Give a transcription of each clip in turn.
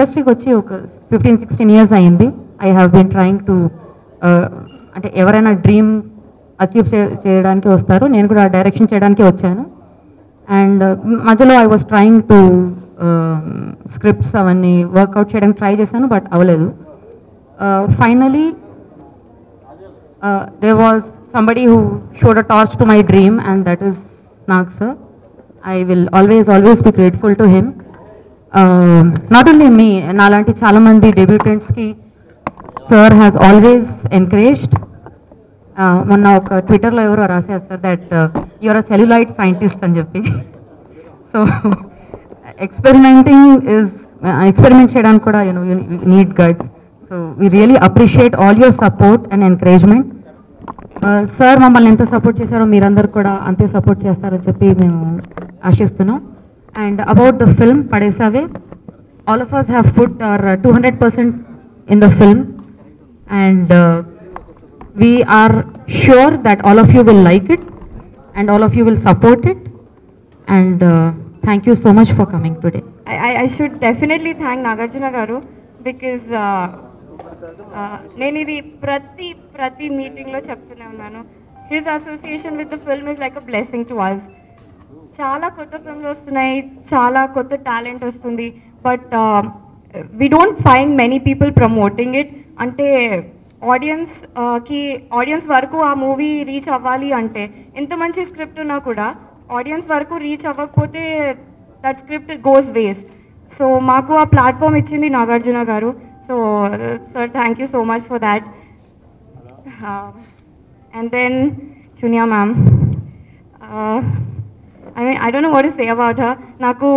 ఇండస్ట్రీకి వచ్చి ఒక 15-16 years అయింది. I have been trying to అంటే ఎవరైనా డ్రీమ్ అచీవ్ చేయడానికి వస్తారు, నేను కూడా డైరెక్షన్ చేయడానికి వచ్చాను. అండ్ మధ్యలో I was trying to scripts అవన్నీ వర్కౌట్ చేయడానికి ట్రై చేశాను, బట్ అవ్వలేదు. Finally there was somebody who showed a torch to my dream, and that is Nag sir. I will always be grateful to him. Not only me, nalanti chaala mandi debutants ki sir has always encouraged. Monna oka Twitter lo evaru rasaru sir that you are a cellulite scientist ani cheppi. So experiment cheyadaniki kuda you need guides. So we really appreciate all your support and encouragement. Sir మమ్మల్ని ఎంత support చేశారో మీరందరూ కూడా అంతే support చేస్తారని చెప్పి మేము ఆశిస్తున్నాం. And about the film Padesave, all of us have put our 200% in the film, and we are sure that all of you will like it and all of you will support it, and thank you so much for coming today. I should definitely thank Nagarjuna garu because నేను ఇది ప్రతి మీటింగ్లో చెప్తూనే ఉన్నాను. His association with the film is like a blessing to us. చాలా కొత్త films వస్తున్నాయి, చాలా కొత్త టాలెంట్ వస్తుంది, but we don't find many people promoting it. అంటే ఆడియన్స్ వరకు ఆ మూవీ రీచ్ అవ్వాలి అంటే ఎంత మంచి స్క్రిప్ట్ ఉన్నా కూడా ఆడియన్స్ వరకు రీచ్ అవ్వకపోతే that script goes waste. So మాకు ఆ ప్లాట్ఫామ్ ఇచ్చింది నాగార్జున గారు. So sir, thank you so much for that. And then Chunya ma'am, I mean I don't know what to say about her. Naku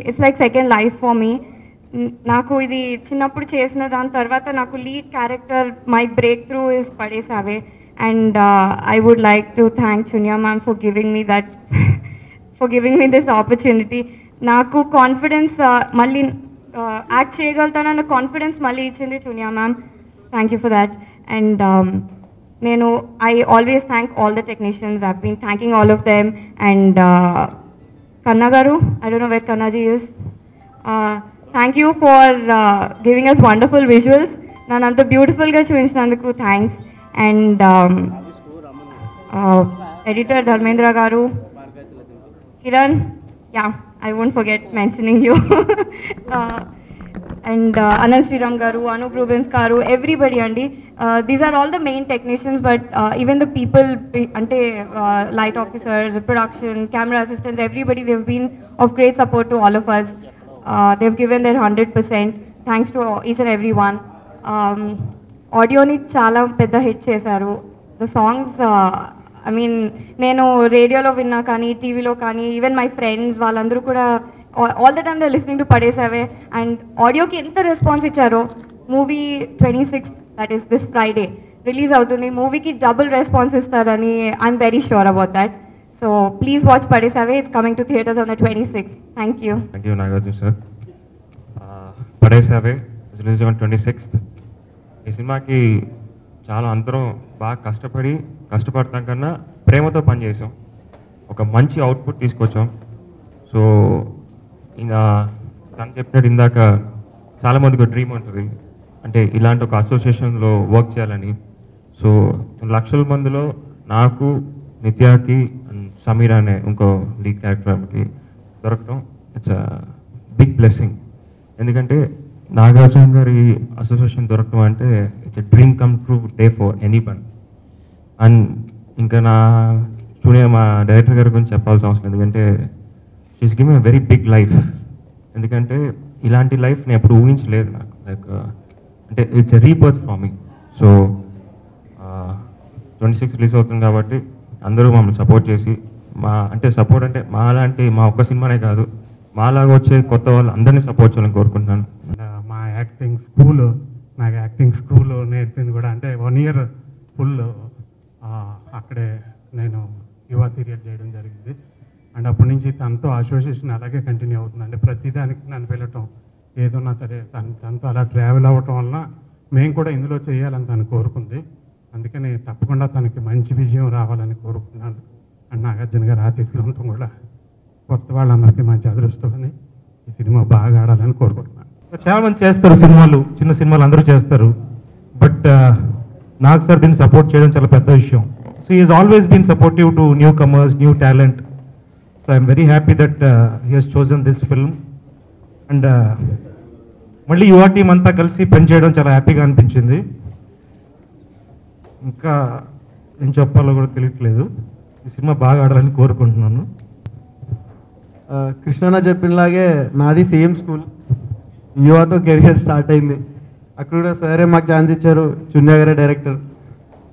it's like second life for me. Naku idi chinnappudu chesina dan tarvata naku lead character my breakthrough is Padesave, and I would like to thank Chunya ma'am for giving me that for giving me this opportunity. Naku confidence malli act చేయగలుగుతానన్న confidence మళ్ళీ ఇచ్చింది Chuniya ma'am. Thank you for that. And నేను I always thank all the technicians. I been thanking all of them. And Kanna గారు, I don't know where Kannaji is. Thank you for giving us wonderful visuals. నన్ను అంత బ్యూటిఫుల్గా చూపించినందుకు thanks. And editor Dharmendra గారు, Kiran, yeah I won't forget mentioning you. And Anand Sriram garu, Anup Rubens garu, everybody andi. These are all the main technicians, but even the people ante light officers, production, camera assistants, everybody, they've been of great support to all of us. They've given their 100%. Thanks to each and every one. Audio ni chala pedda hit chesaru. The songs I mean నేను రేడియోలో విన్నా కానీ టీవీలో కానీ even my friends వాళ్ళందరూ కూడా all the time they listening to Padesave. And ఆడియోకి ఎంత రెస్పాన్స్ ఇచ్చారో. Movie 26th, that is this Friday release అవుతుంది. మూవీకి డబుల్ రెస్పాన్స్ ఇస్తారని I'm very sure about that. So please watch Padesave. It's coming to theatres on the 26th. Thank you. Thank you Nagarjuna sir. Padesave release on 26th. ఈ సినిమాకి చాలా అందరం బాగా కష్టపడతాం కన్నా ప్రేమతో పనిచేసాం, ఒక మంచి అవుట్పుట్ తీసుకొచ్చాం. సో తను చెప్పినట్టు ఇందాక చాలామందికి డ్రీమ్ ఉంటుంది, అంటే ఇలాంటి ఒక అసోసియేషన్లో వర్క్ చేయాలని. సో లక్షల మందిలో నాకు, నిత్యాకి అండ్ సమీరా అనే ఇంకో లీడ్ క్యారెక్టర్కి దొరకటం ఇట్స్ అ బిగ్ బ్లెస్సింగ్. ఎందుకంటే నాగార్జున గారి అసోసియేషన్ దొరకడం అంటే it's a dream come true day for ఎనీబన్. అండ్ ఇంకా మా డైరెక్టర్ గారి గురించి చెప్పాల్సిన అవసరం, ఎందుకంటే she's give a very big life. ఎందుకంటే ఇలాంటి లైఫ్ నేను ఎప్పుడు ఊహించలేదు. నాకు లైక్ అంటే it's a rebirth for me. So 26 release అవుతుంది కాబట్టి అందరూ మమ్మల్ని సపోర్ట్ చేసి సపోర్ట్ అంటే మా ఒక్క సినిమానే కాదు, మాలాగా వచ్చే కొత్త వాళ్ళు అందరినీ సపోర్ట్ చేయాలని కోరుకుంటున్నాను. నాకు యాక్టింగ్ స్కూల్ నేర్పింది కూడా, అంటే 1 year ఫుల్ అక్కడే నేను యువ సీరియల్ చేయడం జరిగింది. అండ్ అప్పటి నుంచి తనతో అసోసియేషన్ అలాగే కంటిన్యూ అవుతుంది. అంటే ప్రతిదానికి నన్ను వెళ్ళటం, ఏదన్నా సరే తనతో అలా ట్రావెల్ అవ్వటం వలన మేము కూడా ఇందులో చేయాలని తను కోరుకుంది. అందుకని తప్పకుండా తనకి మంచి విజయం రావాలని కోరుకున్నాను. అండ్ నాగార్జున గారు ఆశీస్సులంతా కూడా కొత్త వాళ్ళందరికీ మంచి అదృష్టం అని ఈ సినిమా బాగా ఆడాలని కోరుకుంటున్నాను. చాలామంది చేస్తారు సినిమాలు, చిన్న సినిమాలు అందరూ చేస్తారు. బట్ నాగ్ సార్ దీన్ని సపోర్ట్ చేయడం చాలా పెద్ద విషయం. So is always been supportive to newcomers, new talent. So I'm very happy that he has chosen this film. And మళ్ళీ యువ టీం అంతా కలిసి పనిచేయడం చాలా హ్యాపీగా అనిపించింది. ఇంకా ఏం చెప్పాలో కూడా తెలియట్లేదు. ఈ సినిమా బాగా ఆడాలని కోరుకుంటున్నాను. కృష్ణన్న చెప్పినలాగే నాది సేమ్ స్కూల్, యువతో కెరియర్ స్టార్ట్ అయింది. అక్కడ కూడా సరే మాకు ఛాన్స్ ఇచ్చారు, చున్యా గారే డైరెక్టర్.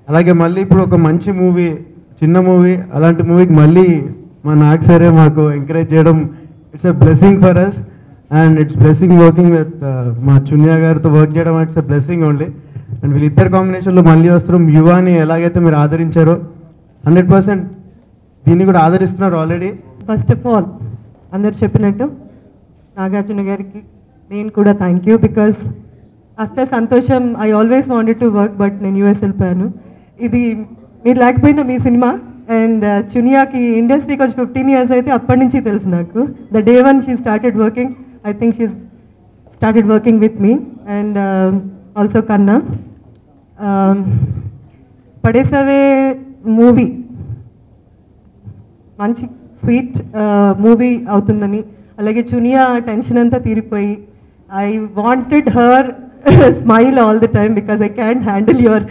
అలాగే మళ్ళీ ఇప్పుడు ఒక మంచి మూవీ, చిన్న మూవీ, అలాంటి మూవీకి మళ్ళీ మా నాగ్ సరే మాకు ఎంకరేజ్ చేయడం it's a blessing for us. And it's blessing working with మా చున్యా గారితో వర్క్ చేయడం, it's a blessing only. And వీళ్ళిద్దరు కాంబినేషన్లో మళ్ళీ వస్తున్నాం. యువాని ఎలాగైతే మీరు ఆదరించారో 100% దీన్ని కూడా ఆదరిస్తున్నారు ఆల్రెడీ. ఫస్ట్ ఆఫ్ ఆల్ అందరు చెప్పినట్టు నాగార్జున గారికి నేను కూడా థ్యాంక్ యూ. బికాస్ ఆఫ్టర్ సంతోషం I always wanted to work, but నేను యూఎస్ వెళ్ళిపోయాను. ఇది మీరు లేకపోయినా మీ సినిమా. అండ్ చునియాకి ఇండస్ట్రీకి వచ్చి 15 years అయితే అప్పటి నుంచి తెలుసు నాకు. The day one she started working, I think she started working with me. And also Kanna Padesave movie మంచి స్వీట్ మూవీ అవుతుందని, అలాగే చునియా టెన్షన్ అంతా తీరిపోయి I wanted her smile all the time because I can't handle your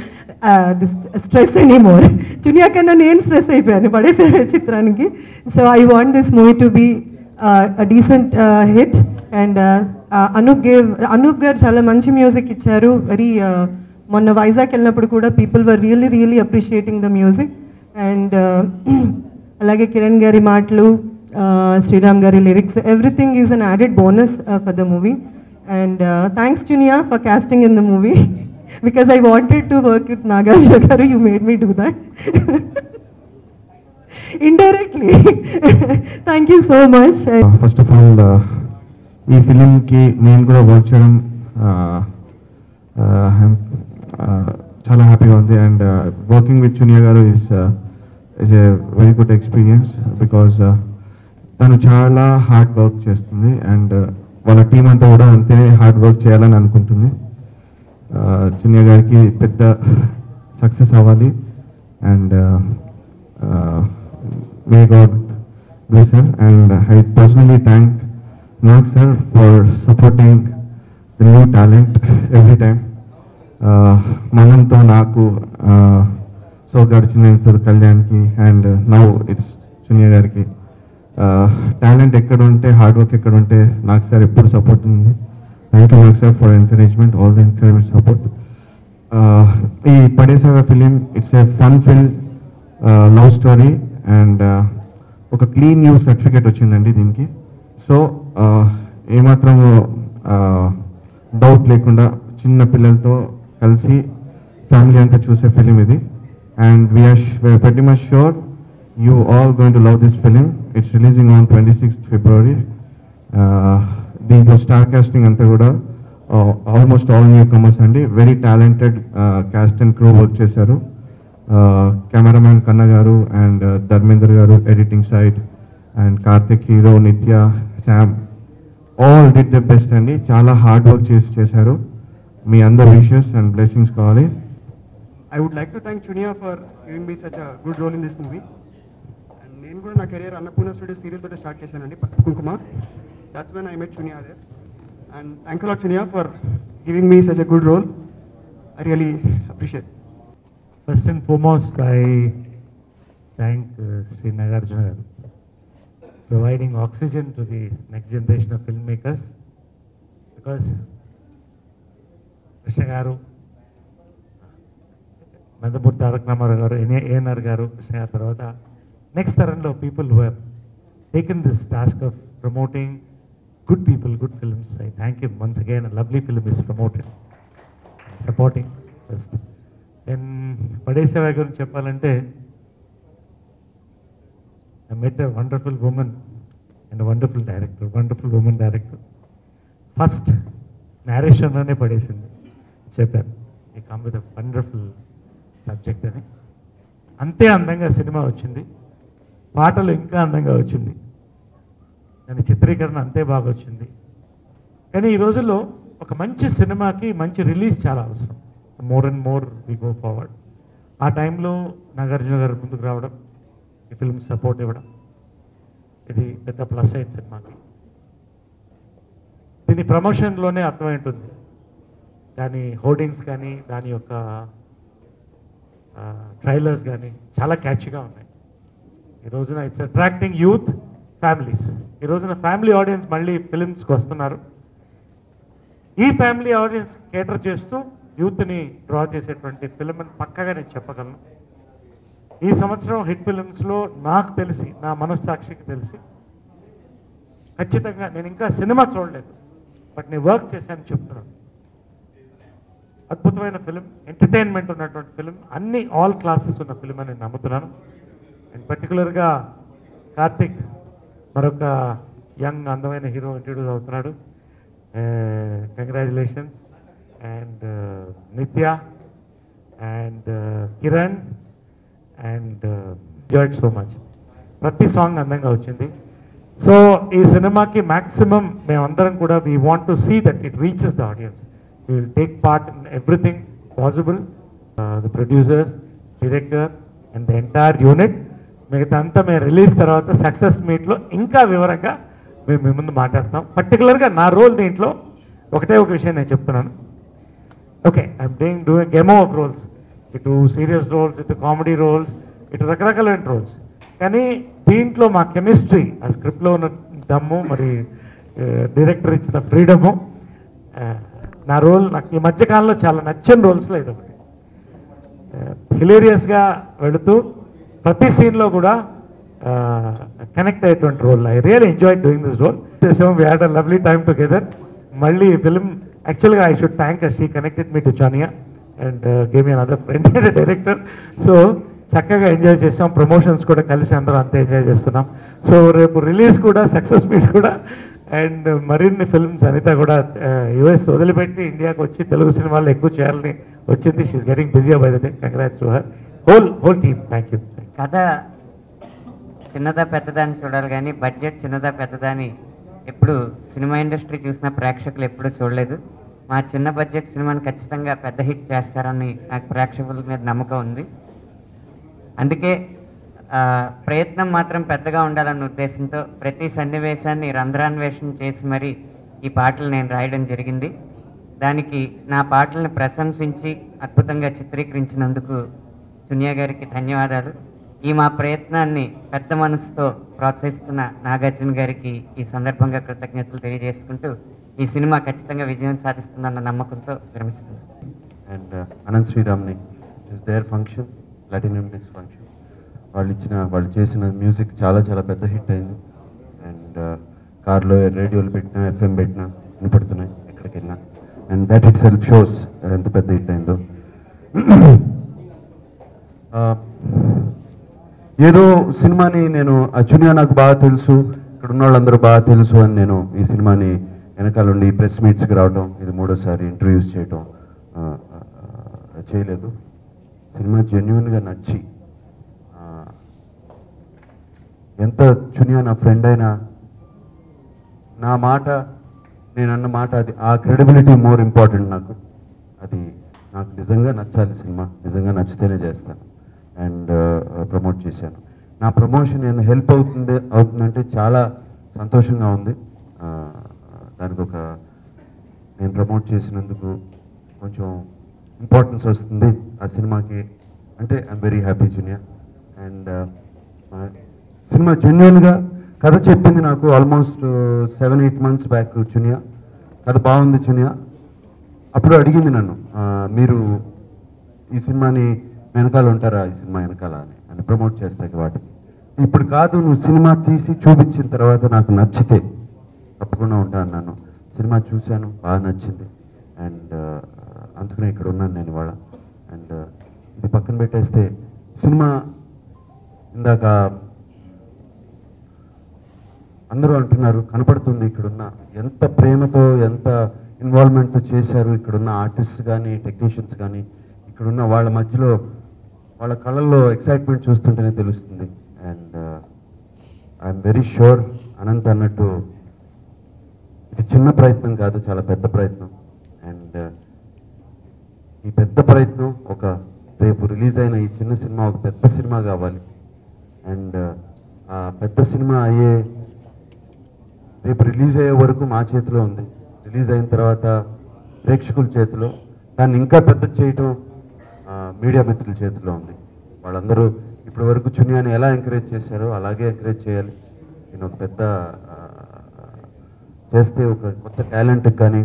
this stress anymore. Chuniya Kanna నేను stress అయిపోయాను పడేసే చిత్రానికి. So I want this movie to be a decent hit. And Anoop గారు చాలా మంచి మ్యూజిక్ ఇచ్చారు. వెరీ మొన్న వైజాగ్ వెళ్ళినప్పుడు కూడా people were really appreciating the music. And అలాగే కిరణ్ గారి మాటలు, శ్రీరామ్ గారి lyrics, everything is an added bonus for the movie. And thanks Chuniya for casting in the movie because I wanted to work with Nagarjuna garu. You made me do that indirectly. Thank you so much. First of all ఈ ఫిలింకి నేను కూడా work చేయడం చాలా హ్యాపీగా ఉంది. And working with Chuniya గారు is a very good experience because తను చాలా హార్డ్ వర్క్ చేస్తుంది. అండ్ వాళ్ళ టీం అంతా కూడా అంతే హార్డ్ వర్క్ చేయాలని అనుకుంటుంది. చునియా గారికి పెద్ద సక్సెస్ అవ్వాలి. And may God bless her. And I personally thank Nag sir for supporting the new talent every time. Mananto Naku, so Garchinentu Kalyanki, and now it's Chunya Gariki. Talent ekkadunte, hard work ekkadunte, Nag sir eppudu support undi. Thank you Nag sir for encouragement, all the encouragement support. Ee Padesava film, it's a fun-filled love story, and oka clean news certificate ochindandi deeniki. So ఏమాత్రం doubt లేకుండా చిన్న పిల్లలతో కలిసి family అంతా చూసే film ఇది. And we are very much sure you all going to love this film. It's releasing on 26th February. దీంట్లో star casting అంతా కూడా ఆల్మోస్ట్ ఆల్ న్యూ కమర్స్ అండి. Very talented cast and crew work చేశారు. Cameraman Kanna గారు and Dharmender గారు editing side, and Karthik hero, Nithya, Sam, all did the best అండి. చాలా hard work చేశారు. మీ అందరు విషెస్ అండ్ బ్లెస్సింగ్స్ కావాలి. I would like to thank Chunia for giving me such a good role in this movie. And నేను కూడా నా career Annapurna studio serial తోటి start చేశానండి, పసుపు కుంకుమ. That's when I met Chunia there. And thanks a lot Chunia for giving me such a good role. I really appreciate. First and foremost, I thank Sri Nagarjuna garu providing oxygen to the next generation of filmmakers, because Krishna garu, Mandapur Tarak Ramara garu, ANR garu, Krishna garu tarvata next taranlo people who have taken this task of promoting good people, good films. I thank him once again. A lovely film is promoted, supporting first. Then Padesava gurinchi cheppalante, I met a wonderful woman and a wonderful director, wonderful woman director. First narration లోనే పడేసింది, చెప్పాను ఈ come with wonderful subject అని. అంతే అందంగా cinema వచ్చింది, పాటలు ఇంకా అందంగా వచ్చింది, దాని చిత్రీకరణ అంతే బాగా వచ్చింది. కానీ ఈ రోజుల్లో ఒక మంచి సినిమాకి మంచి రిలీజ్ చాలా అవసరం. More and more we go forward. ఆ టైంలో నాగార్జున గారు ముందుకు రావడం, ఈ ఫిల్మ్ సపోర్ట్ ఇవ్వడం, ఇది పెద్ద ప్లస్ అయింది సినిమాకి. దీని ప్రమోషన్లోనే అర్థమై ఉంటుంది. దాని హోర్డింగ్స్ కానీ దాని యొక్క ట్రైలర్స్ కానీ చాలా క్యాచ్గా ఉన్నాయి. ఈ రోజున ఇట్స్ అట్రాక్టింగ్ యూత్, ఫ్యామిలీస్. ఈ రోజున ఫ్యామిలీ ఆడియన్స్ మళ్ళీ ఫిలిమ్స్కి వస్తున్నారు. ఈ ఫ్యామిలీ ఆడియన్స్ కేటర్ చేస్తూ యూత్ని డ్రా చేసేటువంటి ఫిలిం అని పక్కగా నేను చెప్పగలను. ఈ సంవత్సరం హిట్ ఫిలిమ్స్లో నాకు తెలిసి, నా మనస్సాక్షికి తెలిసి, ఖచ్చితంగా నేను ఇంకా సినిమా చూడలేదు, బట్ నేను వర్క్ చేశాను చెప్తున్నాను. అద్భుతమైన ఫిలిం, ఎంటర్టైన్మెంట్ ఉన్నటువంటి ఫిలిం, అన్ని ఆల్ క్లాసెస్ ఉన్న ఫిలిం అని నేను నమ్ముతున్నాను. అండ్ పర్టికులర్గా కార్తిక్ మరొక యంగ్ అందమైన హీరో ఇంట్రడ్యూస్ అవుతున్నాడు. Congratulations. And Nithya and Kiran and enjoyed so much. ప్రతి సాంగ్ అందంగా వచ్చింది. సో ఈ సినిమాకి మ్యాక్సిమం మేమందరం కూడా we want to see that it reaches the audience. We will take part in everything possible. The producers, director and the entire unit. మిగతా అంతా మేము రిలీజ్ తర్వాత సక్సెస్ మీట్లో ఇంకా వివరంగా మేము మీ ముందు మాట్లాడతాం. పర్టికులర్గా నా రోల్ దీంట్లో ఒకటే ఒక విషయం నేను చెప్తున్నాను. Okay, I'm doing game of roles, ఇటు సీరియస్ రోల్స్, ఇటు కామెడీ రోల్స్, ఇటు రకరకాలైన రోల్స్. కానీ దీంట్లో మా కెమిస్ట్రీ, ఆ స్క్రిప్ట్లో ఉన్న దమ్ము, మరి డైరెక్టర్ ఇచ్చిన ఫ్రీడము, నా రోల్ నాకు ఈ మధ్యకాలంలో చాలా నచ్చిన రోల్స్లో ఇది ఒకటి. హిలేరియస్గా వెళుతూ ప్రతి సీన్లో కూడా కనెక్ట్ అయ్యేటువంటి role. I really enjoy doing this role. We had a lovely time together. మళ్ళీ ఈ ఫిలిం యాక్చువల్గా I should thank she connected me to Chuniya and gave me another friend and director. So చక్కగా ఎంజాయ్ చేస్తాం. Promotions కూడా కలిసి అందరూ అంతే enjoy చేస్తున్నాం. సో రేపు రిలీజ్ కూడా సక్సెస్ మీట్ కూడా అండ్ మరిన్ని ఫిల్మ్స్. అనిత కూడా యుఎస్ వదిలిపెట్టి ఇండియాకి వచ్చి తెలుగు సినిమాల్లో ఎక్కువ చేయాలని వచ్చింది. She's getting busy by the day. Congrats to her, whole team. Thank you. కథ చిన్నదా పెద్దదా అని చూడాలి కానీ బడ్జెట్ చిన్నదా పెద్దదా అని ఎప్పుడు సినిమా ఇండస్ట్రీ చూసిన ప్రేక్షకులు ఎప్పుడూ చూడలేదు. మా చిన్న బడ్జెట్ సినిమాని ఖచ్చితంగా పెద్ద హిట్ చేస్తారని నాకు ప్రేక్షకుల మీద నమ్మకం ఉంది. అందుకే ప్రయత్నం మాత్రం పెద్దగా ఉండాలన్న ఉద్దేశంతో ప్రతి సన్నివేశాన్ని రంధ్రాన్వేషణ చేసి మరి ఈ పాటలు నేను రాయడం జరిగింది. దానికి నా పాటలను ప్రశంసించి అద్భుతంగా చిత్రీకరించినందుకు చునియా గారికి ధన్యవాదాలు. ఈ మా ప్రయత్నాన్ని పెద్ద మనసుతో ప్రోత్సహిస్తున్న నాగార్జున గారికి ఈ సందర్భంగా కృతజ్ఞతలు తెలియజేసుకుంటూ ఈ సినిమా ఖచ్చితంగా విజయం సాధిస్తుందన్న నమ్మకంతో విరమిస్తుంది. అండ్ అనంత్ శ్రీరామ్ని is there function, platinum disc function. వాళ్ళు చేసిన మ్యూజిక్ చాలా చాలా పెద్ద హిట్ అయింది. అండ్ కార్లో రేడియోలు పెట్టినా, ఎఫ్ఎం పెట్టినా వినపడుతున్నాయి ఎక్కడికి వెళ్ళినా. And that it self shows ఎంత పెద్ద హిట్ అయిందో. ఏదో సినిమాని నేను చునియా నాకు బాగా తెలుసు, ఇక్కడ ఉన్న వాళ్ళందరూ బాగా తెలుసు అని నేను ఈ సినిమాని వెనకాల ఉండి ప్రెస్ మీట్స్కి రావడం, ఇది 3వ ఇంటర్వ్యూస్ చేయటం చేయలేదు. సినిమా జెన్యున్గా నచ్చి, ఎంత చునియా నా ఫ్రెండ్ అయినా నా మాట, నేను అన్న మాట, అది ఆ క్రెడిబిలిటీ మోర్ ఇంపార్టెంట్ నాకు. అది నాకు నిజంగా నచ్చాలి, సినిమా నిజంగా నచ్చితేనే చేస్తాను. అండ్ ప్రమోట్ చేశాను. నా ప్రమోషన్ నేను హెల్ప్ అవుతుందంటే చాలా సంతోషంగా ఉంది. దానికి నేను ప్రమోట్ చేసినందుకు కొంచెం ఇంపార్టెన్స్ వస్తుంది ఆ సినిమాకి అంటే I'm very happy Chuniya. And cinema జెన్యున్గా కథ చెప్పింది నాకు ఆల్మోస్ట్ 7-8 months బ్యాక్. చునియా కథ బాగుంది చునియా. అప్పుడు అడిగింది నన్ను, మీరు ఈ సినిమాని వెనకాల ఉంటారా, ఈ సినిమా వెనకాల అని ప్రమోట్ చేస్తాయి వాటికి. ఇప్పుడు కాదు, నువ్వు సినిమా తీసి చూపించిన తర్వాత నాకు నచ్చితే తప్పకుండా ఉంటా అన్నాను. సినిమా చూశాను, బాగా నచ్చింది. అండ్ అందుకనే ఇక్కడ ఉన్నాను నేను ఇవాళ. అండ్ ఇది పక్కన పెట్టేస్తే సినిమా ఇందాక అందరూ అంటున్నారు, కనపడుతుంది ఇక్కడున్న ఎంత ప్రేమతో, ఎంత ఇన్వాల్వ్మెంట్తో చేశారు ఇక్కడున్న ఆర్టిస్ట్ కానీ టెక్నీషియన్స్ కానీ. ఇక్కడున్న వాళ్ళ మధ్యలో వాళ్ళ కళ్ళల్లో ఎక్సైట్మెంట్ చూస్తుంటేనే తెలుస్తుంది. And I'm very sure Anant అన్నట్టు ఇది చిన్న ప్రయత్నం కాదు, చాలా పెద్ద ప్రయత్నం. అండ్ ఈ పెద్ద ప్రయత్నం ఒక రేపు రిలీజ్ అయిన ఈ చిన్న సినిమా ఒక పెద్ద సినిమా కావాలి. అండ్ ఆ పెద్ద సినిమా రేపు రిలీజ్ అయ్యే వరకు మా చేతిలో ఉంది. రిలీజ్ అయిన తర్వాత ప్రేక్షకుల చేతిలో, దాన్ని ఇంకా పెద్ద చేయటం మీడియా మిత్రుల చేతిలో ఉంది. వాళ్ళందరూ ఇప్పటి వరకు చునియాని ఎలా ఎంకరేజ్ చేశారో అలాగే ఎంకరేజ్ చేయాలి. నేను ఒక పెద్ద చేస్తే ఒక కొత్త టాలెంట్కి కానీ,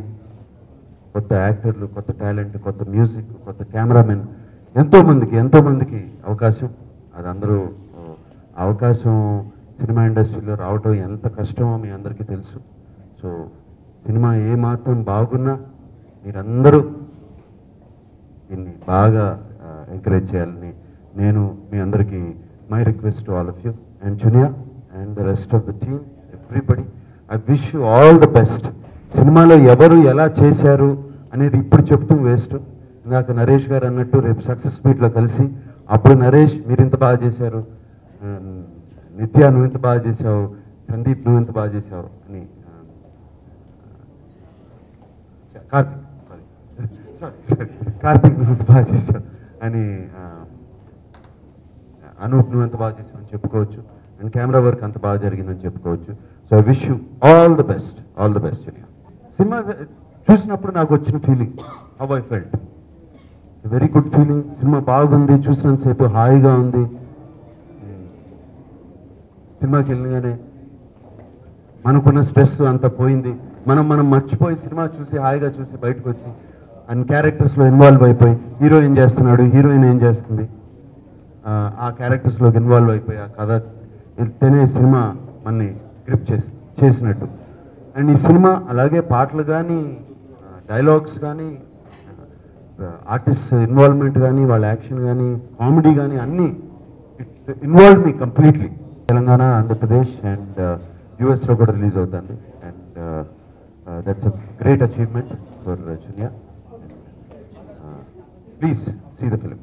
కొత్త యాక్టర్లు, కొత్త టాలెంట్, కొత్త మ్యూజిక్, కొత్త కెమెరామెన్ ఎంతోమందికి అవకాశం. అది అందరూ అవకాశం సినిమా ఇండస్ట్రీలో రావటం ఎంత కష్టమో మీ అందరికీ తెలుసు. సో సినిమా ఏమాత్రం బాగున్నా మీరందరూ దీన్ని బాగా ఎంకరేజ్ చేయాలని నేను మీ అందరికీ my request to all of you and Chuniya and the rest of the team, everybody. I wish you all the best. సినిమాలో ఎవరు ఎలా చేశారు అనేది ఇప్పుడు చెప్తూ వేస్ట్. ఇందాక నరేష్ గారు అన్నట్టు రేపు సక్సెస్ మీట్లో కలిసి అప్పుడు నరేష్ మీరు ఇంత బాగా చేశారు, నిత్య నువ్వు ఇంత బాగా చేసావు, సందీప్ నువ్వు ఇంత బాగా చేసావు అని, కార్తీక్ నువ్వు ఎంత బాగా చేసావు అని, అనూప్ నువ్వు ఎంత బాగా చేసావు అని చెప్పుకోవచ్చు. అండ్ కెమెరా వర్క్ అంత బాగా జరిగిందని చెప్పుకోవచ్చు. So I wish you all the best, all the best. Cinema చూసినప్పుడు నాకు వచ్చిన feeling, how I felt, very good feeling. Cinema బాగుంది, చూసినంతసేపు హాయిగా ఉంది. సినిమాకి వెళ్ళగానే మనకున్న స్ట్రెస్ అంతా పోయింది. మనం మర్చిపోయి సినిమా చూసి హాయిగా చూసి బయటకు వచ్చి అండ్ క్యారెక్టర్స్లో ఇన్వాల్వ్ అయిపోయి హీరో ఏం చేస్తున్నాడు, హీరోయిన్ ఏం చేస్తుంది, ఆ క్యారెక్టర్స్లోకి ఇన్వాల్వ్ అయిపోయి ఆ కథ వెళ్తేనే సినిమా మనని గ్రిప్ చేసినట్టు. అండ్ ఈ సినిమా అలాగే పాటలు కానీ, డైలాగ్స్ కానీ, ఆర్టిస్ట్ ఇన్వాల్వ్మెంట్ కానీ, వాళ్ళ యాక్షన్ కానీ, కామెడీ కానీ అన్నీ it involve me completely. Telangana, Andhra Pradesh and యూఎస్లో కూడా రిలీజ్ అవుతుంది. And that's a great achievement for Chuniya. Please see the film.